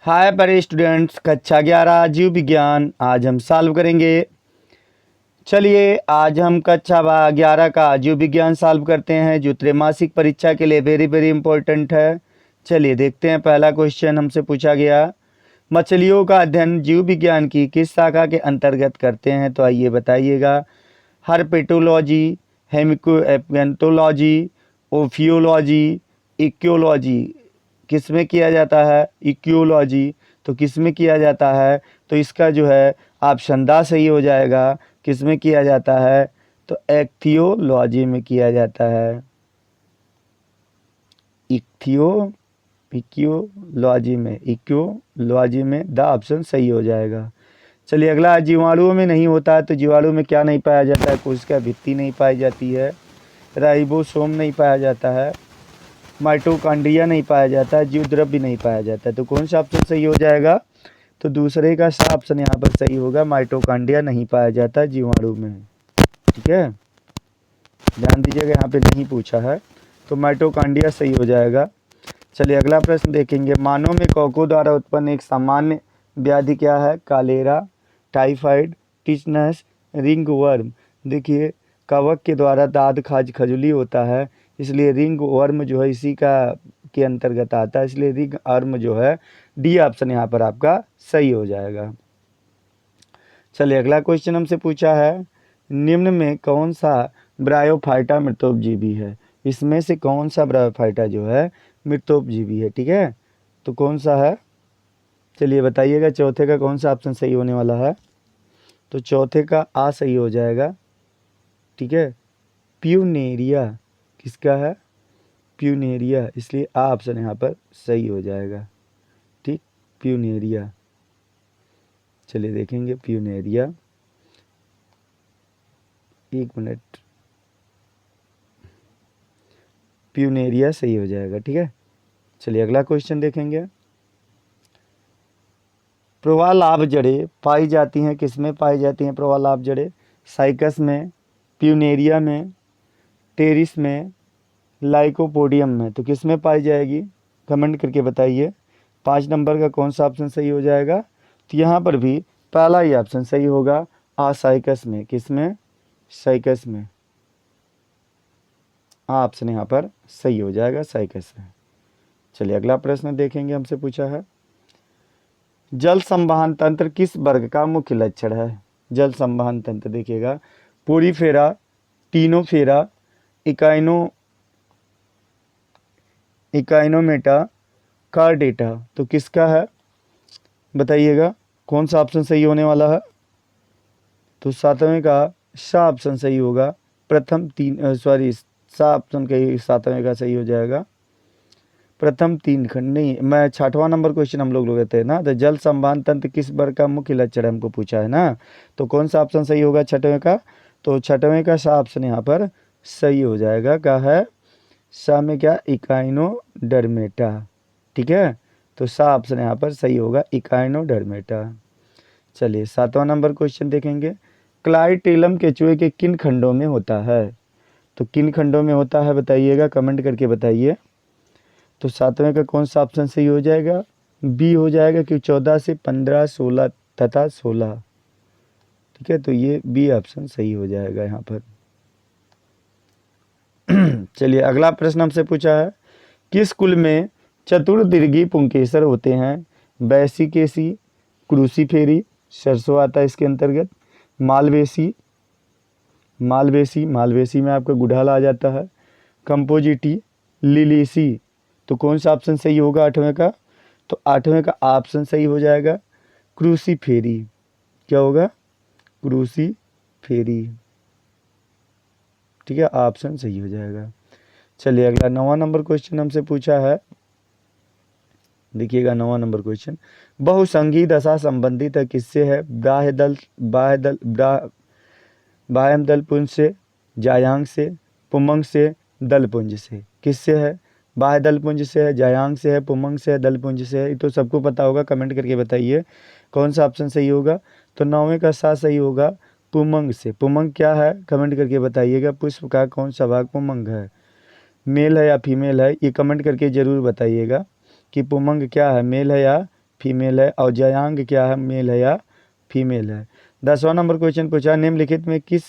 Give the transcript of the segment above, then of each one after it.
हाय प्यारे स्टूडेंट्स, कक्षा 11 जीव विज्ञान आज हम सॉल्व करेंगे। चलिए आज हम कक्षा 11 का जीव विज्ञान सॉल्व करते हैं जो त्रैमासिक परीक्षा के लिए वेरी इंपॉर्टेंट है। चलिए देखते हैं। पहला क्वेश्चन हमसे पूछा गया, मछलियों का अध्ययन जीव विज्ञान की किस शाखा के अंतर्गत करते हैं? तो आइए बताइएगा। हर्पेटोलॉजी, हेमिकोएपैंथोलॉजी, ओफियोलॉजी, इक्योलॉजी किस में किया जाता है? इक्योलॉजी। तो किस में किया जाता है? तो इसका जो है ऑप्शन दा सही हो जाएगा। किस में किया जाता है? तो एक्थियोलॉजी में किया जाता है। इक्योलॉजी में द ऑप्शन सही हो जाएगा। चलिए अगला, जीवाणुओं में नहीं होता है तो जीवाणु में क्या नहीं पाया जाता है? कोशिका भित्ति नहीं पाई जाती है, राइबोसोम नहीं पाया जाता है, माइटोकॉन्ड्रिया नहीं पाया जाता है, जीवद्रव्य नहीं पाया जाता है। तो कौन सा ऑप्शन सही हो जाएगा? तो दूसरे का ऑप्शन यहाँ पर सही होगा, माइटोकॉन्ड्रिया नहीं पाया जाता है जीवाणु में। ठीक है, ध्यान दीजिएगा, यहाँ पे नहीं पूछा है तो माइटोकॉन्ड्रिया सही हो जाएगा। चलिए अगला प्रश्न देखेंगे, मानव में कवकों द्वारा उत्पन्न एक सामान्य व्याधि क्या है? कालेरा, टाइफाइड, टिटनस, रिंगवर्म। देखिए कवक के द्वारा दाद खाज खजुली होता है, इसलिए रिंग वर्म जो है इसी का के अंतर्गत आता है, इसलिए रिंग वर्म जो है डी ऑप्शन यहाँ पर आपका सही हो जाएगा। चलिए अगला क्वेश्चन हमसे पूछा है, निम्न में कौन सा ब्रायोफाइटा मृतोपजीवी है? इसमें से कौन सा ब्रायोफाइटा जो है मृतोपजीवी है? ठीक है, तो कौन सा है? चलिए बताइएगा चौथे का कौन सा ऑप्शन सही होने वाला है? तो चौथे का आ सही हो जाएगा। ठीक है, प्यूनेरिया किसका है? प्यूनेरिया, इसलिए आ ऑप्शन यहाँ पर सही हो जाएगा। ठीक, प्यूनेरिया। चलिए देखेंगे प्यूनेरिया, एक मिनट, प्यूनेरिया सही हो जाएगा। ठीक है, चलिए अगला क्वेश्चन देखेंगे, प्रवालाभ जड़ें पाई जाती हैं किस में पाई जाती हैं? प्रवालाभ जड़ें साइकस में, प्यूनेरिया में, टेरिस में, लाइकोपोडियम में। तो किस में पाई जाएगी? कमेंट करके बताइए। 5 नंबर का कौन सा ऑप्शन सही हो जाएगा? तो यहाँ पर भी पहला ही ऑप्शन सही होगा, साइकस में। किस में? साइकस में। ऑप्शन यहाँ पर सही हो जाएगा, साइकस में। चलिए अगला प्रश्न देखेंगे, हमसे पूछा है, जल संवहन तंत्र किस वर्ग का मुख्य लक्षण है? जल संवहन तंत्र देखिएगा, पोरीफेरा, टीनोफेरा, इकाइनोमेटा, कार्डेटा। तो किसका है बताइएगा, कौन सा ऑप्शन सही होने वाला है? तो सातवें का सा ऑप्शन सही होगा। प्रथम तीन सा ऑप्शन का सातवें का सही हो जाएगा। प्रथम 3 खंड नहीं, मैं 6वां नंबर क्वेश्चन हम लोग लेते हैं ना। तो जल संवहन तंत्र किस वर्ग का मुख्य लक्षण हमको पूछा है ना, तो कौन सा ऑप्शन सही होगा 6वें का? तो 6वें का सा ऑप्शन यहाँ पर सही हो जाएगा। क्या है? सा में क्या? इकाइनोडर्मेटा। ठीक है, तो सा ऑप्शन यहाँ पर सही होगा, इकाइनोडर्मेटा। चलिए 7वां नंबर क्वेश्चन देखेंगे, क्लाइटेलम केचुए के किन खंडों में होता है? तो किन खंडों में होता है बताइएगा, कमेंट करके बताइए। तो 7वें का कौन सा ऑप्शन सही हो जाएगा? बी हो जाएगा, कि 14 से 15, 16 तथा 16। ठीक है, तो ये बी ऑप्शन सही हो जाएगा यहाँ पर। चलिए अगला प्रश्न हमसे पूछा है, किस कुल में चतुर्दीर्घी पुंकेसर होते हैं? बैसिकेसी, क्रूसीफेरी, सरसों आता है इसके अंतर्गत, मालवेसी में आपका गुड़हल आ जाता है, कंपोजिटी, लिलीसी। तो कौन सा ऑप्शन सही होगा 8वें का? तो 8वें का ऑप्शन सही हो जाएगा, क्रूसीफेरी। क्या होगा? क्रूसीफेरी। ठीक है, ऑप्शन सही हो जाएगा। चलिए अगला 9वां नंबर क्वेश्चन हमसे पूछा है, देखिएगा 9वां नंबर क्वेश्चन, बहुसंघी दशा संबंधित है किससे है? बाह्य दल पुंज से, जायांग से, पुमंग से, दलपुंज से। किससे है? बाह्य दल पुंज से है, जायांग से है, पुमंग से है, दलपुंज से है। ये तो सबको पता होगा, कमेंट करके बताइए कौन सा ऑप्शन सही होगा। तो 9वें का सा सही होगा, पुमंग से। पुमंग क्या है कमेंट करके बताइएगा, पुष्प का कौन सा भाग पुमंग है? मेल है या फीमेल है, ये कमेंट करके ज़रूर बताइएगा कि पुमंग क्या है, मेल है या फीमेल है, और जयांग क्या है, मेल है या फीमेल है। 10वां नंबर क्वेश्चन पूछा, निम्नलिखित में किस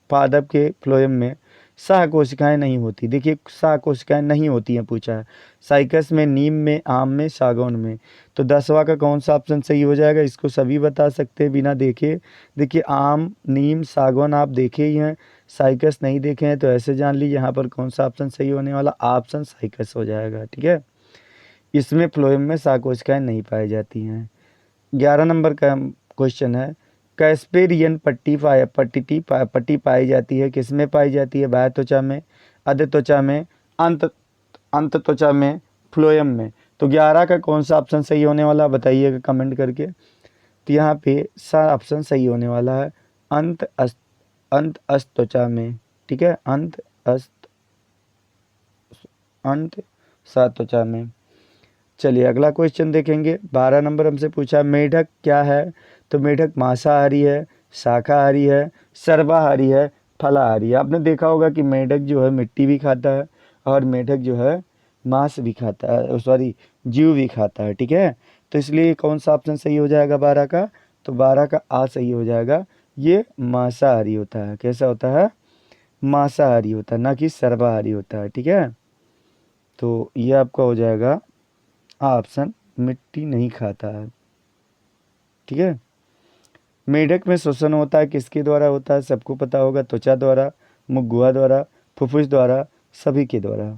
पादप के फ्लोएम में शाह कोशिकाएं नहीं होती। देखिए शाह कोशिकाएं नहीं होती हैं पूछा है, साइकस में, नीम में, आम में, सागौन में। तो 10वां का कौन सा ऑप्शन सही हो जाएगा, इसको सभी बता सकते हैं बिना देखे। देखिए आम, नीम, सागौन आप देखे ही हैं, साइकस नहीं देखे हैं, तो ऐसे जान लीजिए यहाँ पर कौन सा ऑप्शन सही होने वाला, ऑप्शन साइकस हो जाएगा। ठीक है, इसमें फ्लोएम में शाह कोशिकाएं नहीं पाई जाती हैं। 11 नंबर का क्वेश्चन है, कैस्पेरियन पट्टी पाई जाती है, किसमें पाई जाती है, बाह्य त्वचा में, अध त्वचा में, अंत अंत त्वचा में, फ्लोएम में। तो 11 का कौन सा ऑप्शन सही होने वाला बताइएगा कमेंट करके। तो यहाँ पे सा ऑप्शन सही होने वाला है, अंत अस्त त्वचा में। ठीक है, अंत सा त्वचा में। चलिए अगला क्वेश्चन देखेंगे। 12 नंबर हमसे पूछा, मेढक क्या है। तो मेढक मांसाहारी है, शाकाहारी है, सर्वाहारी है, फलाहारी है। आपने देखा होगा कि मेढक जो है मिट्टी भी खाता है और मेढक जो है मांस भी खाता है, सॉरी जीव भी खाता है। ठीक है, तो इसलिए कौन सा ऑप्शन सही हो जाएगा 12 का, तो 12 का आ सही हो जाएगा। ये मांसाहारी होता है। कैसा होता है, मांसाहारी होता है, ना कि सर्वाहारी होता है। ठीक है, तो ये आपका हो जाएगा ऑप्शन, मिट्टी नहीं खाता है। ठीक है, मेढक में श्वसन होता है, किसके द्वारा होता है, सबको पता होगा, त्वचा द्वारा, मुख गुहा द्वारा, फुफ्फुस द्वारा, सभी के द्वारा।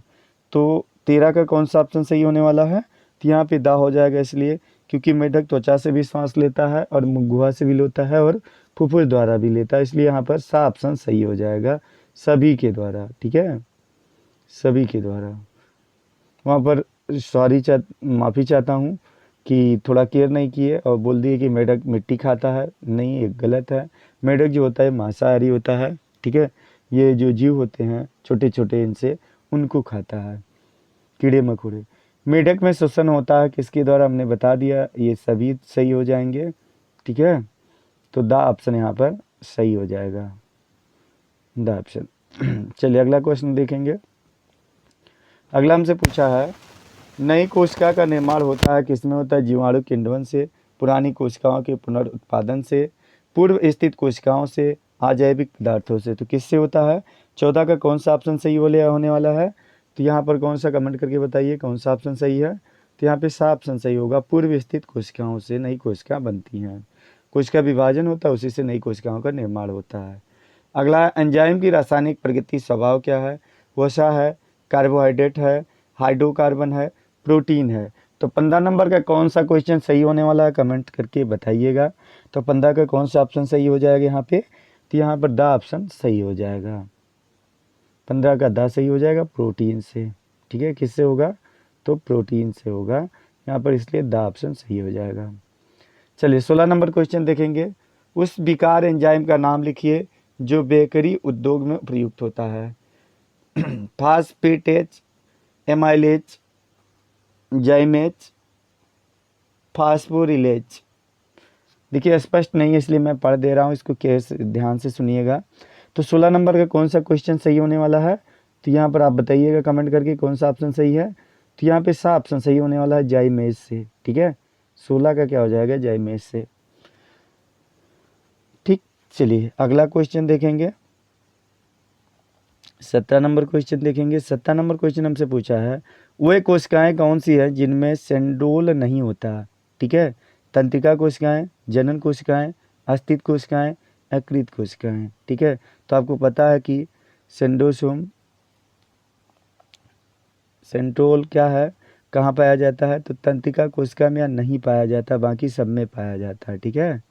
तो 13 का कौन सा ऑप्शन सही होने वाला है, तो यहाँ पे दा हो जाएगा, इसलिए क्योंकि मेढक त्वचा से भी सांस लेता है और मुख गुहा से भी लेता है और फुफ्फुस द्वारा भी लेता है, इसलिए यहाँ पर सा ऑप्शन सही हो जाएगा, सभी के द्वारा। ठीक है, सभी के द्वारा। वहाँ पर माफ़ी चाहता हूँ कि थोड़ा केयर नहीं किए और बोल दिए कि मेढक मिट्टी खाता है। नहीं, ये गलत है। मेढक जो होता है मांसाहारी होता है। ठीक है, ये जो जीव होते हैं छोटे छोटे इनसे, उनको खाता है, कीड़े मकोड़े। मेढक में श्वसन होता है, किसके द्वारा, हमने बता दिया, ये सभी सही हो जाएंगे। ठीक है, तो द ऑप्शन यहाँ पर सही हो जाएगा, द ऑप्शन। चलिए अगला क्वेश्चन देखेंगे। अगला हमसे पूछा है, नई कोशिका का निर्माण होता है, किसमें होता है, जीवाणु किण्वन से, पुरानी कोशिकाओं के पुनरुत्पादन से, पूर्व स्थित कोशिकाओं से, अजैविक पदार्थों से। तो किससे होता है, 14 का कौन सा ऑप्शन सही होने वाला है, तो यहाँ पर कौन सा कमेंट करके बताइए कौन सा ऑप्शन सही है। तो यहाँ पे सा ऑप्शन सही होगा, पूर्व स्थित कोशिकाओं से नई कोशिका बनती हैं, कोशिका विभाजन होता है, उसी से नई कोशिकाओं का निर्माण होता है। अगला, एंजाइम की रासायनिक प्रकृति स्वभाव क्या है, वसा है, कार्बोहाइड्रेट है, हाइड्रोकार्बन है, प्रोटीन है। तो 15 नंबर का कौन सा क्वेश्चन सही होने वाला है कमेंट करके बताइएगा। तो 15 का कौन सा ऑप्शन सही हो जाएगा यहाँ पे, तो यहाँ पर द ऑप्शन सही हो जाएगा, 15 का द सही हो जाएगा, प्रोटीन से। ठीक है, किससे होगा, तो प्रोटीन से होगा यहाँ पर, इसलिए द ऑप्शन सही हो जाएगा। चलिए 16 नंबर क्वेश्चन देखेंगे। उस विकार एंजाइम का नाम लिखिए जो बेकरी उद्योग में प्रयुक्त होता है। Phosphatase, amylase, zymase, phosphorylase. देखिए स्पष्ट नहीं है इसलिए मैं पढ़ दे रहा हूँ, इसको केस ध्यान से सुनिएगा। तो 16 नंबर का कौन सा क्वेश्चन सही होने वाला है, तो यहाँ पर आप बताइएगा कमेंट करके कौन सा ऑप्शन सही है। तो यहाँ पे सा ऑप्शन सही होने वाला है, जाइमेज से। ठीक है, 16 का क्या हो जाएगा, जाइमेज से। ठीक, चलिए अगला क्वेश्चन देखेंगे। 17 नंबर क्वेश्चन देखेंगे। 17 नंबर क्वेश्चन हमसे पूछा है, वे कोशिकाएं कौन सी है जिनमें सेंडोल नहीं होता। ठीक है, तंत्रिका कोशिकाएं, जनन कोशिकाएं, अस्थित कोशिकाएं, अकृत कोशिकाएं। ठीक है, तो आपको पता है कि सेंट्रोल क्या है, कहाँ पाया जाता है, तो तंत्रिका कोशिका में या नहीं पाया जाता, बाकी सब में पाया जाता है। ठीक है,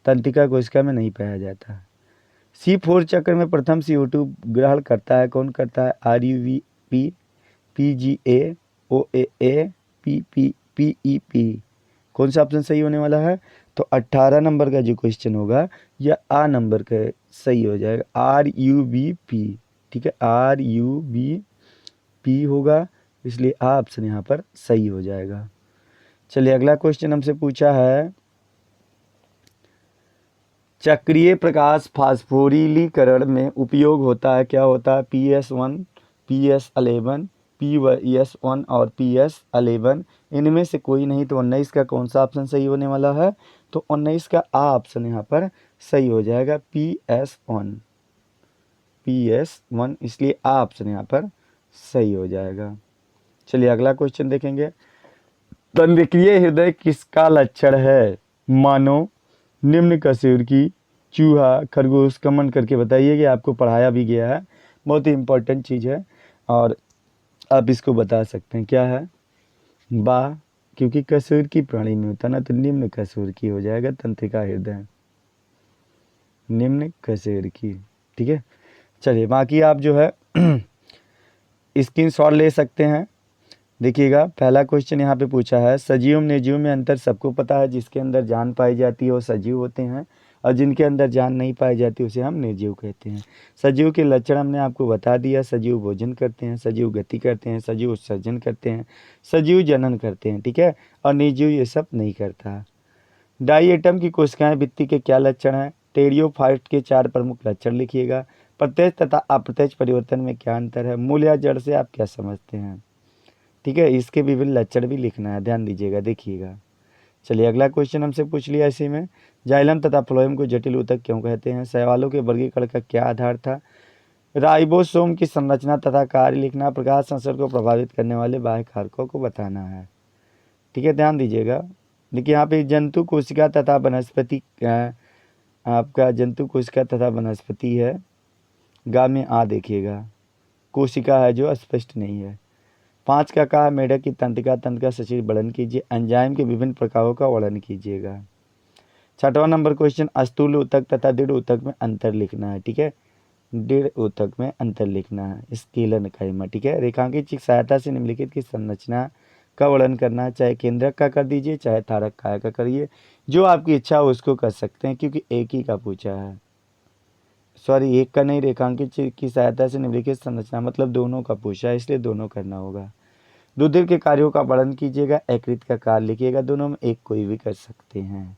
तंत्रिका कोशिका में नहीं पाया जाता। C4 चक्र में प्रथम CO2 ग्रहण करता है, कौन करता है, RUVP, PGA, OAA, PEP। कौन सा ऑप्शन सही होने वाला है, तो 18 नंबर का जो क्वेश्चन होगा या आ नंबर का सही हो जाएगा, RUVP। ठीक है, RUVP होगा, इसलिए आ ऑप्शन यहाँ पर सही हो जाएगा। चलिए अगला क्वेश्चन हमसे पूछा है, चक्रीय प्रकाश फास्फोरिलीकरण में उपयोग होता है, क्या होता है, PS1, PS11, PS1 और PS11, इनमें से कोई नहीं, तो 19 का कौन सा ऑप्शन सही होने वाला है? तो 19 का आ ऑप्शन यहाँ पर सही हो जाएगा, PS1, PS1, इसलिए आ ऑप्शन यहाँ पर सही हो जाएगा। चलिए अगला क्वेश्चन देखेंगे। तंत्रिकीय हृदय किसका लक्षण है? मानव, निम्न कशेरुकी, चूहा, खरगोश। कमेंट करके बताइए कि आपको पढ़ाया भी गया है, बहुत ही इंपॉर्टेंट चीज़ है और आप इसको बता सकते हैं क्या है। बा, क्योंकि कशेरुकी प्राणी में होता ना, तो निम्न कशेरुकी हो जाएगा तंत्रिका हृदय, निम्न कशेरुकी। ठीक है, चलिए बाकी आप जो है स्क्रीनशॉट ले सकते हैं। देखिएगा पहला क्वेश्चन यहाँ पे पूछा है, सजीव निर्जीव में अंतर सबको पता है, जिसके अंदर जान पाई जाती है वो सजीव होते हैं और जिनके अंदर जान नहीं पाई जाती उसे हम निर्जीव कहते हैं। सजीव के लक्षण हमने आपको बता दिया, सजीव भोजन करते हैं, सजीव गति करते हैं, सजीव उत्सर्जन करते हैं, सजीव जनन करते हैं। ठीक है, और निर्जीव ये सब नहीं करता। डाईएटम की कोशिकाएं भित्ति के क्या लक्षण हैं? टेरियोफाइट के 4 प्रमुख लक्षण लिखिएगा। प्रत्यक्ष तथा अप्रत्यक्ष परिवर्तन में क्या अंतर है? मूल या जड़ से आप क्या समझते हैं? ठीक है, इसके विभिन्न लक्षण भी लिखना है, ध्यान दीजिएगा, देखिएगा। चलिए अगला क्वेश्चन हमसे पूछ लिया इसी में, जाइलम तथा फ्लोएम को जटिल ऊतक क्यों कहते हैं? सवालों के वर्गीकरण का क्या आधार था? राइबोसोम की संरचना तथा कार्य लिखना। प्रकाश संसर्ग को प्रभावित करने वाले बाह्य कारकों को बताना है। ठीक है, ध्यान दीजिएगा। देखिए यहाँ पे जंतु कोशिका तथा वनस्पति, आपका जंतु कोशिका तथा वनस्पति है, गा में आ देखिएगा, कोशिका है जो स्पष्ट नहीं है। 5 का कहा, मेढक की तंत्रिका तंत्र का सचिव वर्णन कीजिए। एंजाइम के विभिन्न प्रकारों का वर्णन कीजिएगा। 6वां नंबर क्वेश्चन, स्थूल ऊतक तथा दृढ़ ऊतक में अंतर लिखना है। ठीक है, दृढ़ ऊतक में अंतर लिखना है, स्केलन काइमा। ठीक है, रेखांकित चित्र सहायता से निम्नलिखित की संरचना का वर्णन करना है, चाहे केंद्रक का कर दीजिए चाहे थारक काय का करिए, जो आपकी इच्छा हो उसको कर सकते हैं, क्योंकि एक ही का पूछा है, सॉरी एक का नहीं, रेखांकित चित्र की सहायता से निम्नलिखित संरचना मतलब दोनों का पूछा है, इसलिए दोनों करना होगा। रुधिर के कार्यों का वर्णन कीजिएगा, यकृत का कार्य लिखिएगा, दोनों में एक कोई भी कर सकते हैं।